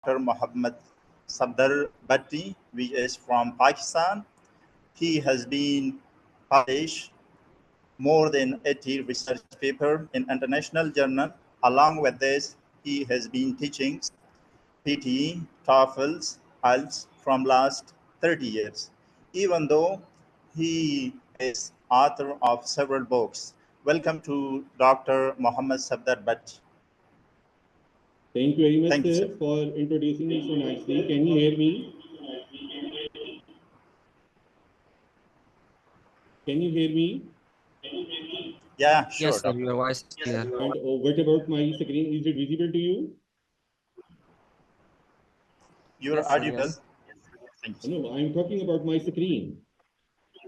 Dr. Muhammad Sabdar Bhatti, which is from Pakistan. He has been published more than 80 research papers in international journal. Along with this, he has been teaching PT, TOEFLs, IELTS from last 30 years, even though he is author of several books. Welcome to Dr. Muhammad Sabdar Bhatti. Thank you very much, Thank you, sir. sir, for introducing me so nicely. Can you hear me? Can you hear me? Yeah, sure, Yes, sir, doctor. your voice is clear. And what about my screen? Is it visible to you? You're Yes, sir, audible. yes. Thank you. No, I'm talking about my screen.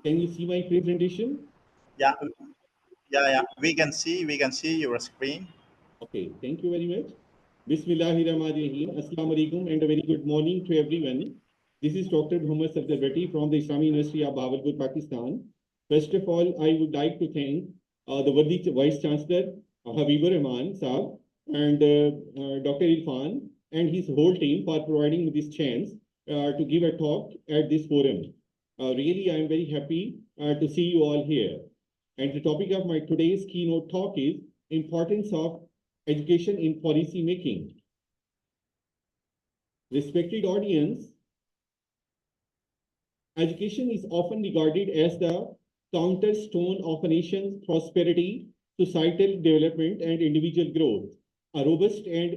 Can you see my presentation? Yeah, yeah. We can see your screen. Okay, thank you very much. Bismillahirrahmanirrahim. Assalamu alaikum and a very good morning to everyone. This is Dr. Muhammad Sabdar from the Islamic University of Bahawalpur, Pakistan. First of all, I would like to thank the worthy Vice Chancellor Habibur Rahman Saab and Dr. Irfan and his whole team for providing me this chance to give a talk at this forum. Really, I am very happy to see you all here. And the topic of my today's keynote talk is importance of education in policy making. Respected audience, education is often regarded as the cornerstone of a nation's prosperity, societal development, and individual growth. A robust and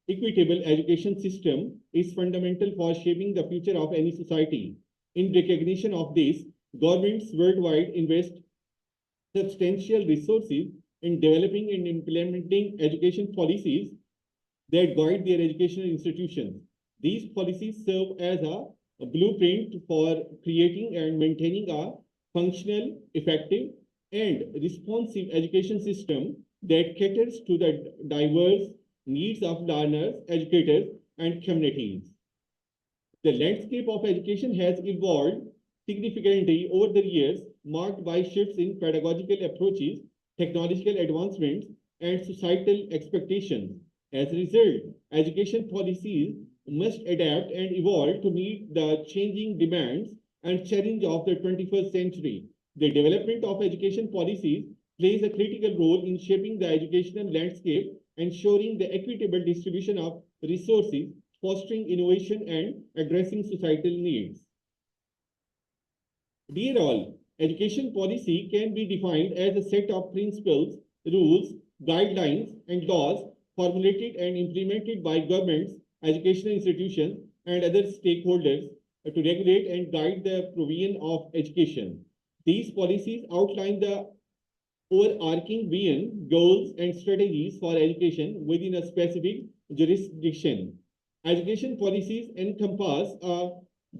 equitable education system is fundamental for shaping the future of any society. In recognition of this, governments worldwide invest substantial resources in developing and implementing education policies that guide their educational institutions. These policies serve as a blueprint for creating and maintaining a functional, effective, and responsive education system that caters to the diverse needs of learners, educators, and communities. The landscape of education has evolved significantly over the years, marked by shifts in pedagogical approaches, technological advancements, and societal expectations. As a result, education policies must adapt and evolve to meet the changing demands and challenges of the 21st century. The development of education policies plays a critical role in shaping the educational landscape, ensuring the equitable distribution of resources, fostering innovation, and addressing societal needs. Dear all, education policy can be defined as a set of principles, rules, guidelines, and laws formulated and implemented by governments, educational institutions, and other stakeholders to regulate and guide the provision of education. These policies outline the overarching vision, goals, and strategies for education within a specific jurisdiction. Education policies encompass a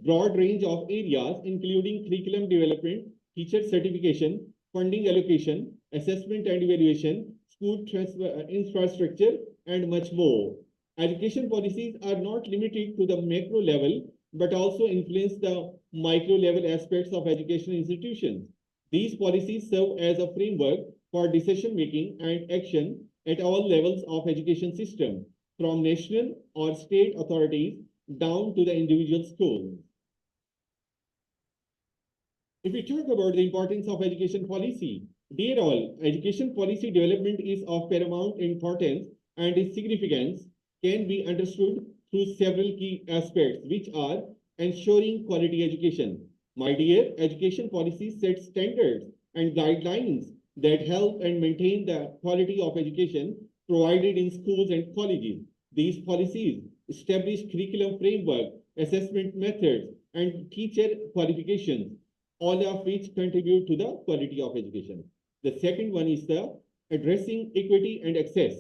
broad range of areas, including curriculum development, teacher certification, funding allocation, assessment and evaluation, school infrastructure, and much more. Education policies are not limited to the macro level, but also influence the micro level aspects of educational institutions. These policies serve as a framework for decision making and action at all levels of education system, from national or state authorities down to the individual schools. If we talk about the importance of education policy, dear all, education policy development is of paramount importance and its significance can be understood through several key aspects, which are ensuring quality education. My dear, education policy sets standards and guidelines that help and maintain the quality of education provided in schools and colleges. These policies establish curriculum framework, assessment methods, and teacher qualifications, all of which contribute to the quality of education. The second one is the addressing equity and access.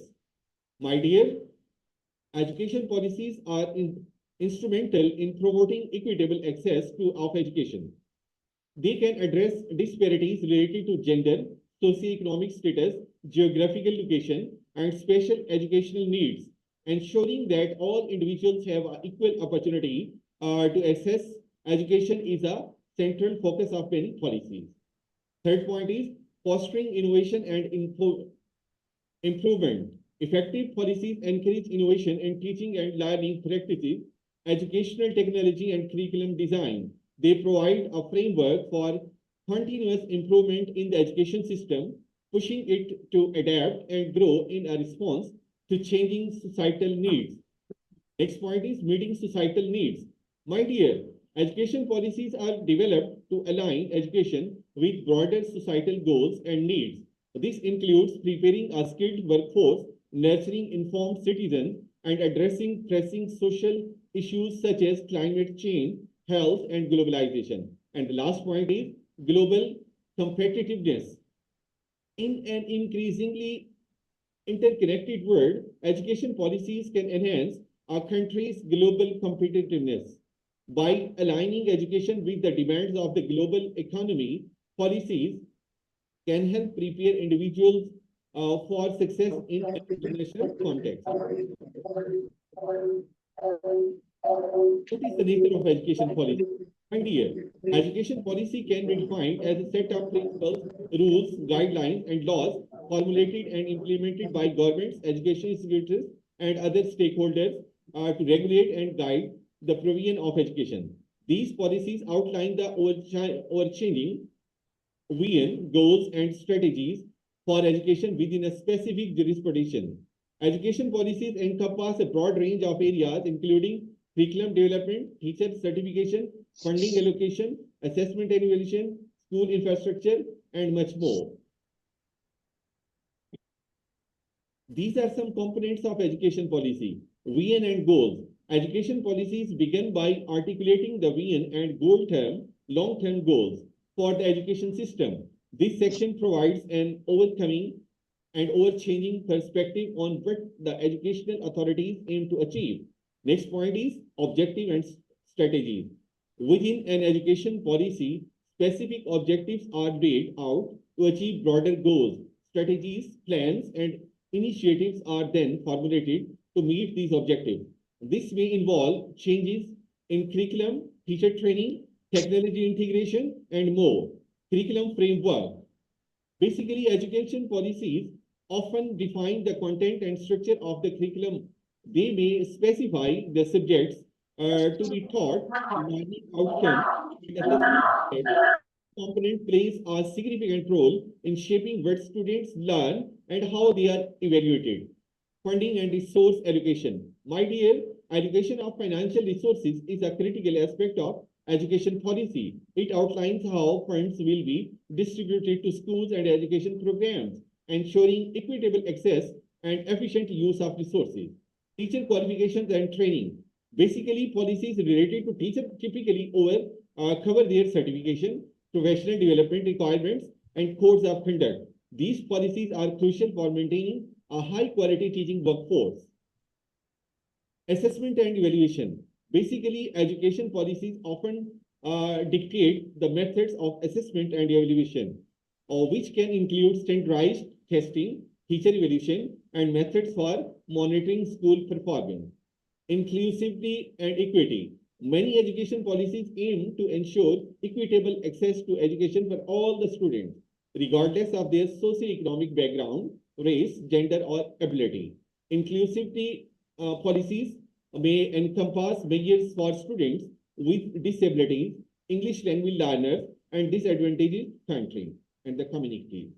My dear, education policies are instrumental in promoting equitable access of education. They can address disparities related to gender, socioeconomic status, geographical location, and special educational needs, ensuring that all individuals have equal opportunity to access education is a central focus of many policies. Third point is fostering innovation and improvement. Effective policies encourage innovation in teaching and learning practices, educational technology, and curriculum design. They provide a framework for continuous improvement in the education system, pushing it to adapt and grow in a response to changing societal needs. Next point is meeting societal needs. My dear, education policies are developed to align education with broader societal goals and needs. This includes preparing a skilled workforce, nurturing informed citizens, and addressing pressing social issues such as climate change, health, and globalization. And the last point is global competitiveness. In an increasingly interconnected world, education policies can enhance our country's global competitiveness. By aligning education with the demands of the global economy, policies can help prepare individuals for success in an international context. What is the nature of education policy? My dear, education policy can be defined as a set of principles, rules, guidelines, and laws formulated and implemented by governments, education institutions, and other stakeholders to regulate and guide the provision of education. These policies outline the overchanging vision, goals, and strategies for education within a specific jurisdiction. Education policies encompass a broad range of areas, including curriculum development, teacher certification, funding allocation, assessment and evaluation, school infrastructure, and much more. These are some components of education policy. Vision and goals. Education policies begin by articulating the vision and long-term goals for the education system. This section provides an overcoming and overchanging perspective on what the educational authorities aim to achieve. Next point is objective and strategies. Within an education policy, specific objectives are laid out to achieve broader goals. Strategies, plans, and initiatives are then formulated to meet these objectives. This may involve changes in curriculum, teacher training, technology integration, and more. Curriculum framework. Basically, education policies often define the content and structure of the curriculum. They may specify the subjects to be taught, learning outcomes, and assessment. Component plays a significant role in shaping what students learn and how they are evaluated. Funding and resource allocation. My dear, allocation of financial resources is a critical aspect of education policy. It outlines how funds will be distributed to schools and education programs, ensuring equitable access and efficient use of resources. Teacher qualifications and training. Basically, policies related to teachers typically cover their certification, professional development requirements, and codes of conduct. These policies are crucial for maintaining a high-quality teaching workforce. Assessment and evaluation. Basically, education policies often dictate the methods of assessment and evaluation, which can include standardized testing, teacher evaluation, and methods for monitoring school performance. Inclusivity and equity. Many education policies aim to ensure equitable access to education for all the students, regardless of their socioeconomic background, race, gender, or ability. Inclusivity policies may encompass measures for students with disabilities, English language learners, and disadvantaged countries and the communities.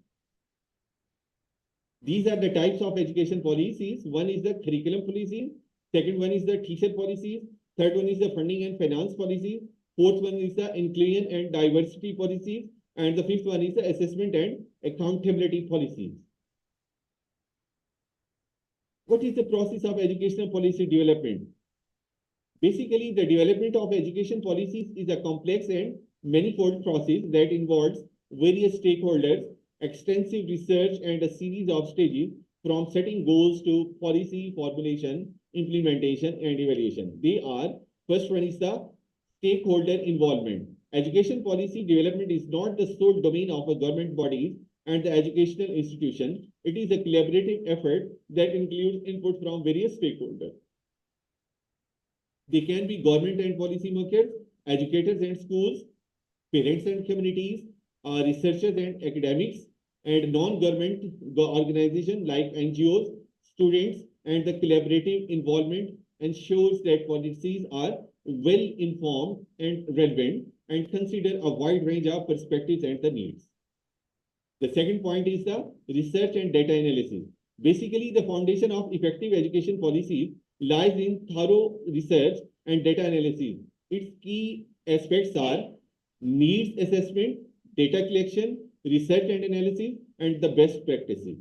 These are the types of education policies. One is the curriculum policies. Second one is the teacher policies. Third one is the funding and finance policies. Fourth one is the inclusion and diversity policies. And the fifth one is the assessment and accountability policies. What is the process of educational policy development? Basically, the development of education policies is a complex and manifold process that involves various stakeholders, extensive research, and a series of stages from setting goals to policy formulation, implementation, and evaluation. They are, first one is the stakeholder involvement. Education policy development is not the sole domain of a government body and the educational institution. It is a collaborative effort that includes input from various stakeholders. They can be government and policymakers, educators and schools, parents and communities, researchers and academics, and non-government organizations like NGOs, students, and the collaborative involvement ensures that policies are well informed and relevant and consider a wide range of perspectives and the needs. The second point is the research and data analysis. Basically, the foundation of effective education policies lies in thorough research and data analysis. Its key aspects are needs assessment, data collection, research and analysis, and the best practices.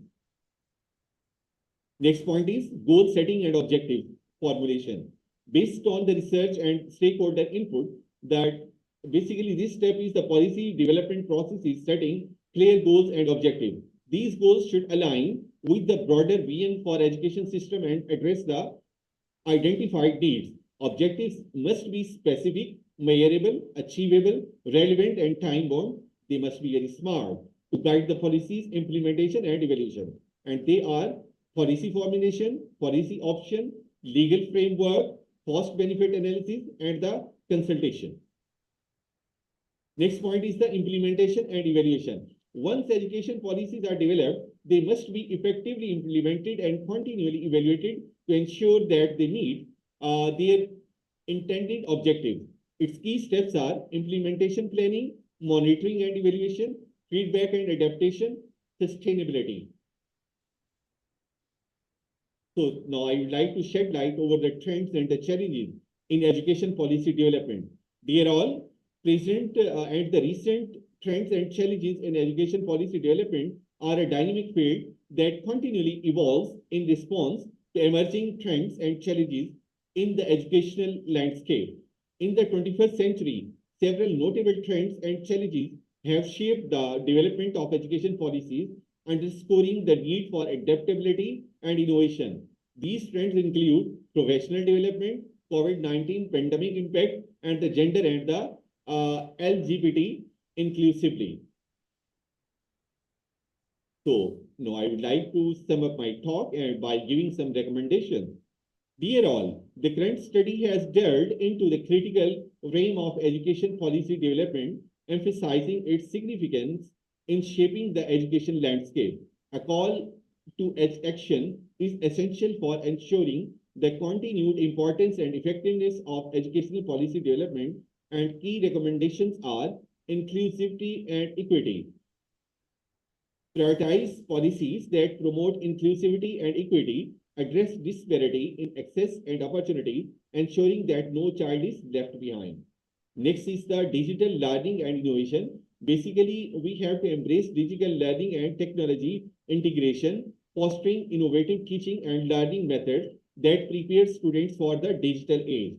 Next point is goal setting and objective formulation. Based on the research and stakeholder input, that basically this step is the policy development process is setting clear goals and objectives. These goals should align with the broader vision for education system and address the identified needs. Objectives must be specific, measurable, achievable, relevant, and time-bound. They must be very smart to guide the policies, implementation, and evaluation. And they are policy formulation, policy option, legal framework, cost-benefit analysis, and the consultation. Next point is the implementation and evaluation. Once education policies are developed, they must be effectively implemented and continually evaluated to ensure that they meet their intended objectives. Its key steps are implementation planning, monitoring and evaluation, feedback and adaptation, sustainability. So now I would like to shed light over the trends and the challenges in education policy development. Dear all, present and the recent trends and challenges in education policy development are a dynamic field that continually evolves in response to emerging trends and challenges in the educational landscape. In the 21st century, several notable trends and challenges have shaped the development of education policies, underscoring the need for adaptability and innovation. These trends include professional development, COVID-19 pandemic impact, and the gender and the LGBT inclusively. So, now I would like to sum up my talk by giving some recommendations. Dear all, the current study has delved into the critical realm of education policy development, emphasizing its significance in shaping the education landscape. A call to action is essential for ensuring the continued importance and effectiveness of educational policy development, and key recommendations are inclusivity and equity. Prioritize policies that promote inclusivity and equity, address disparity in access and opportunity, ensuring that no child is left behind. Next is the digital learning and innovation. Basically, we have to embrace digital learning and technology integration, fostering innovative teaching and learning methods that prepare students for the digital age.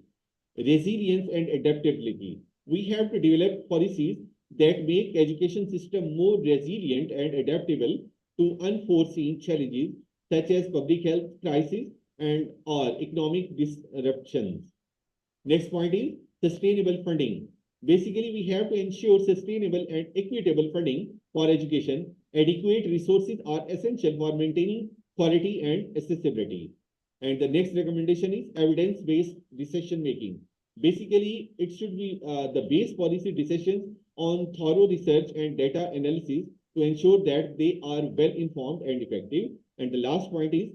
Resilience and adaptability. We have to develop policies that make education system more resilient and adaptable to unforeseen challenges such as public health crisis and or economic disruptions. Next point is sustainable funding. Basically, we have to ensure sustainable and equitable funding for education. Adequate resources are essential for maintaining quality and accessibility. And the next recommendation is evidence-based decision making. Basically, it should be the base policy decisions on thorough research and data analysis to ensure that they are well informed and effective. And the last point is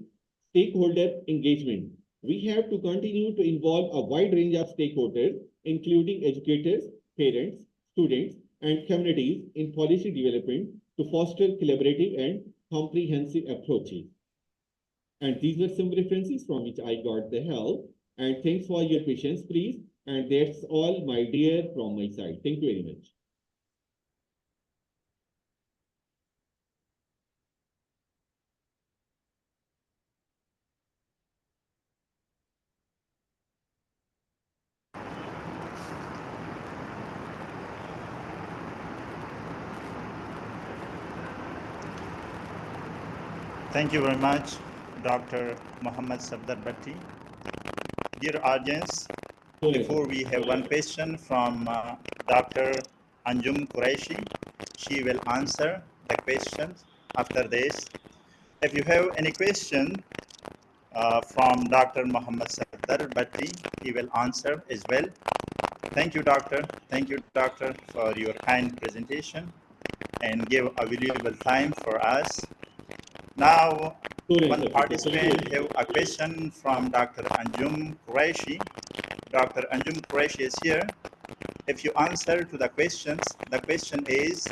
stakeholder engagement. We have to continue to involve a wide range of stakeholders, including educators, parents, students, and communities in policy development to foster collaborative and comprehensive approaches. And these were some references from which I got the help. And thanks for your patience, please. And that's all, my dear, from my side. Thank you very much. Thank you very much, Dr. Muhammad Safdar Bhatti. Dear audience, before we have one question from Dr. Anjum Qureshi. She will answer the questions after this. If you have any question from Dr. Muhammad Safdar Bhatti, he will answer as well. Thank you, Doctor. Thank you, Doctor, for your kind presentation and give a valuable time for us. Now, One participant have a question from Dr. Anjum Qureshi. Dr. Anjum Qureshi is here. If you answer to the questions, the question is,